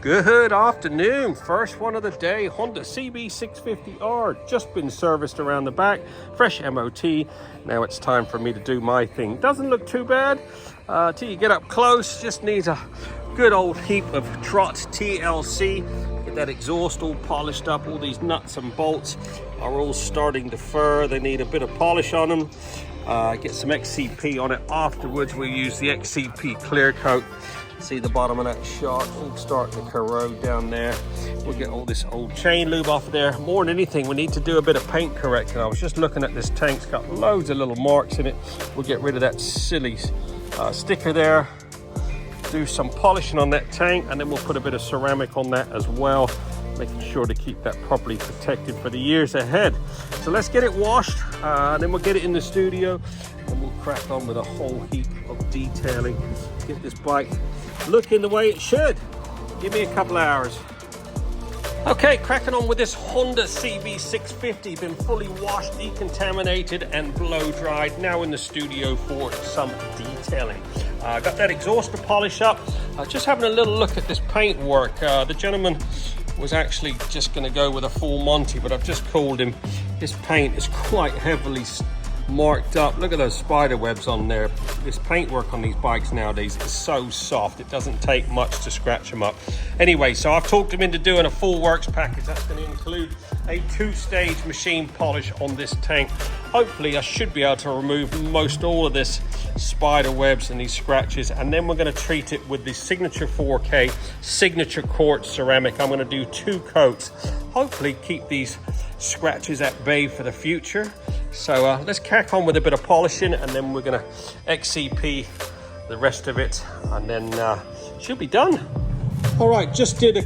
Good afternoon, first one of the day, Honda CB650R, just been serviced around the back, fresh MOT. Now it's time for me to do my thing. Doesn't look too bad till you get up close. Just needs a good old heap of Trott TLC. Get that exhaust all polished up. All these nuts and bolts are all starting to fur. They need a bit of polish on them. Get some XCP on it. Afterwards we'll use the XCP clear coat. See the bottom of that shot all starting to corrode down there. We'll get all this old chain lube off of there. More than anything, we need to do a bit of paint correction. I was just looking at this tank. It's got loads of little marks in it. We'll get rid of that silly sticker there, do some polishing on that tank, and then we'll put a bit of ceramic on that as well, making sure to keep that properly protected for the years ahead. So let's get it washed, then we'll get it in the studio, and we'll crack on with a whole heap of detailing. Get this bike looking the way it should. Give me a couple of hours. Okay, cracking on with this Honda CB650. Been fully washed, decontaminated, and blow dried. Now in the studio for some detailing. Got that exhaust to polish up. Just having a little look at this paint work. The gentleman was actually just going to go with a full Monty, but I've just called him. This paint is quite heavily marked up. Look at those spider webs on there. This paintwork on these bikes nowadays is so soft, it doesn't take much to scratch them up. Anyway, so I've talked him into doing a full works package. That's going to include a 2-stage machine polish on this tank. Hopefully I should be able to remove most all of this spider webs and these scratches, and then we're going to treat it with the Signature 4K Signature Quartz ceramic. I'm going to do 2 coats, hopefully keep these scratches at bay for the future. So let's crack on with a bit of polishing, and then we're going to XCP the rest of it, and then should be done. All right, just did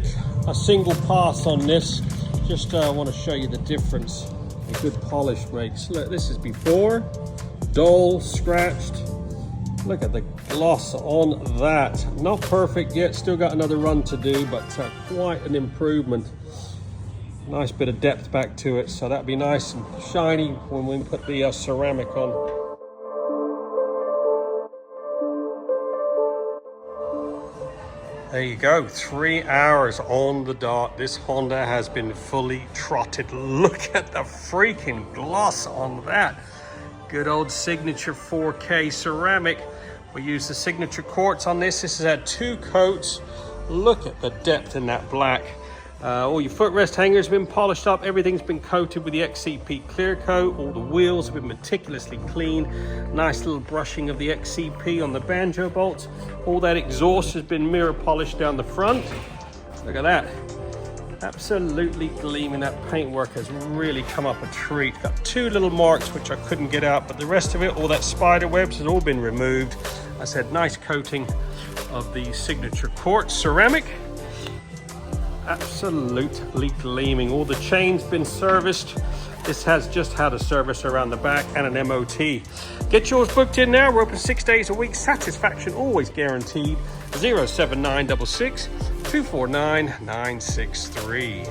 a single pass on this. Just want to show you the difference a good polish makes. Look, this is before, dull, scratched. Look at the gloss on that. Not perfect yet, still got another run to do, but quite an improvement. Nice bit of depth back to it, so that'd be nice and shiny when we put the ceramic on. There you go, 3 hours on the dot. This Honda has been fully trotted. Look at the freaking gloss on that. Good old Signature 4K ceramic. We use the Signature Quartz on this. This has had 2 coats. Look at the depth in that black. All your footrest hangers have been polished up. Everything's been coated with the XCP clear coat. All the wheels have been meticulously cleaned. Nice little brushing of the XCP on the banjo bolts. All that exhaust has been mirror polished down the front. Look at that. Absolutely gleaming. That paintwork has really come up a treat. Got 2 little marks which I couldn't get out, but the rest of it, all that spider webs, has all been removed. I said nice coating of the Signature Quartz ceramic. Absolutely gleaming. All the chains been serviced. This has just had a service around the back and an MOT. Get yours booked in now. We're open 6 days a week. Satisfaction always guaranteed. 07966 249 963.